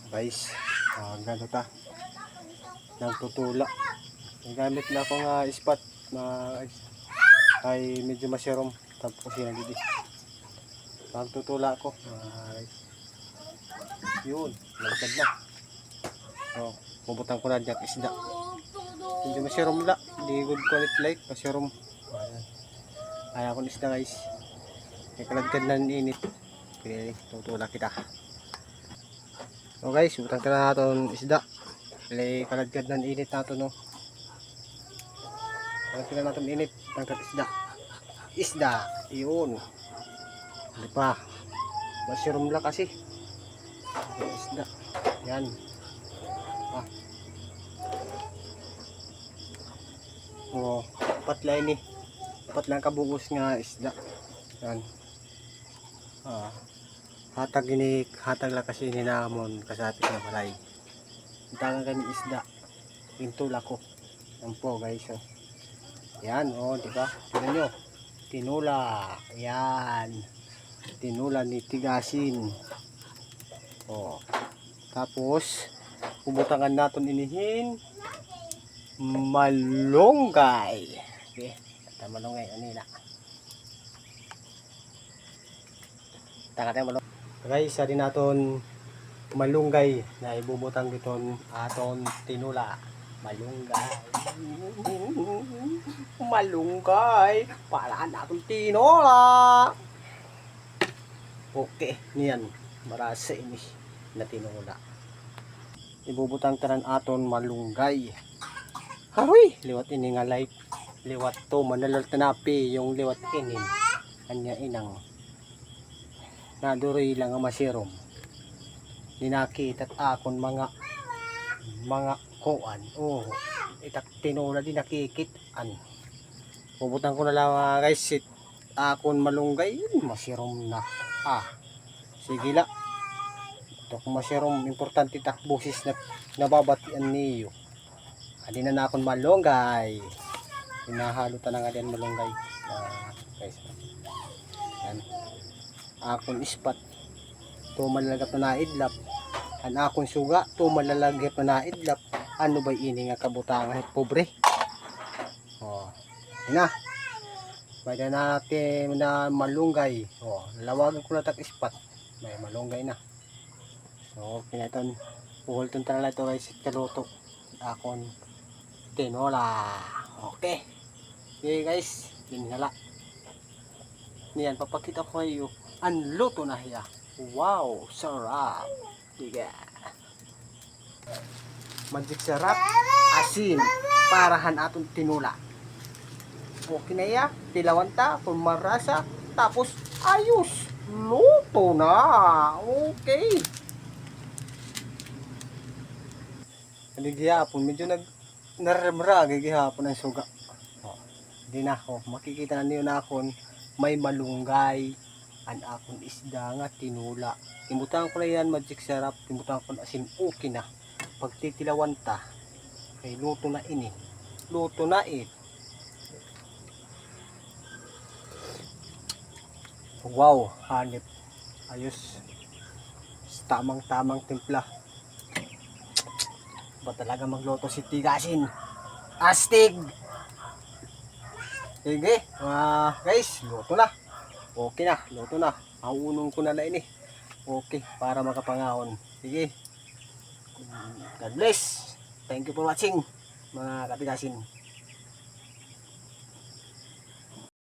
Guys, ganito ta. Nagtutula. Gamit na akong spot na ay medyo masyarong. Tapos yun dito. Nagtutula ako. Yun, nagtad na. So, pubutan ko na dyan isda. Medyo masyarong la. Di good quality light. Masyarong. Ay akong isda guys. May kalagkad na init. Okay, tutula kita. So guys, butang ka na natin isda. May kalagkad na init natin no. Kalagkad na natin init. Tangkat isda. Isda. Yun. Hindi pa. Masyarong la kasi. Isda. Yan. Oh, patla ini. Patlang kabungos nga isda. Yan. Hatag la kasi ni namon kasapit na balay. Tangan kami isda. Pintula ko. Yan po guys. Oh. Yan oh, di ba? Tingnan nyo. Tinula. Yan. Tinula ni tigasin. Oh. Tapos pubutangan natin inihin malunggay. Okay. Ito malunggay anila. Tangan malunggay. Guys, sa din natin malunggay na ibubutang diton aton tinula. Malunggay. Malunggay. Para natin tinula. Okay, niyan. Marasa ini na tinula. Ibubutang tanan aton malunggay. Haroy, liwat ini nga light. Liwat to manalal tanapi yung liwat inin. Anya inang naduroy lang ang masirom. Ninakit at akon mga kuan. Oh, itak tinula din nakikitan. Bubutang ko na lang guys akon malunggay. Masirom na. Sige la. Ito kung masirom importante takbusis na nababatian niyo. Adi na akon malunggay. Hinahalo ta na nga din malunggay. Guys. Yan. Akon ispat to malalagap na naidlap. An akon suga to malalagap na naidlap. Ano ba ini nga kabutangan pobre? Oh. Ina. Bayad na natin na malunggay. Oh, lawagan ko na tak ispat. May malunggay na. So, pinaton puhulton talaga ito guys kaluto. Akon tinola. Okay. Okay guys, dinala. Niyan papakita ko kayo ang luto na hiya. Wow, sarap. Diga. Magic sarap, asin, parahan atong tinula. Okay na ya, tilawan ta, kung marasa, tapos ayos. Luto na. Okay. Ano gihapon, medyo naramra gihapon ang suga. Di na ako, makikita na niyo na akon may malunggay. An akon isda nga tinula. Timutan ko na yan magic sarap. Timutan ko na asin okay na. Pagtitilawan ta. Kay luto na ini. Luto na it. Wow, hanip. Ayos. Tamang-tamang timpla. Ba talaga magluto si tigasin. Astig. Sige, guys, luto na. Okay na, luto na. Maunong ko na ini. Okay, para makapangahon. Sige. God bless. Thank you for watching, mga katigasin.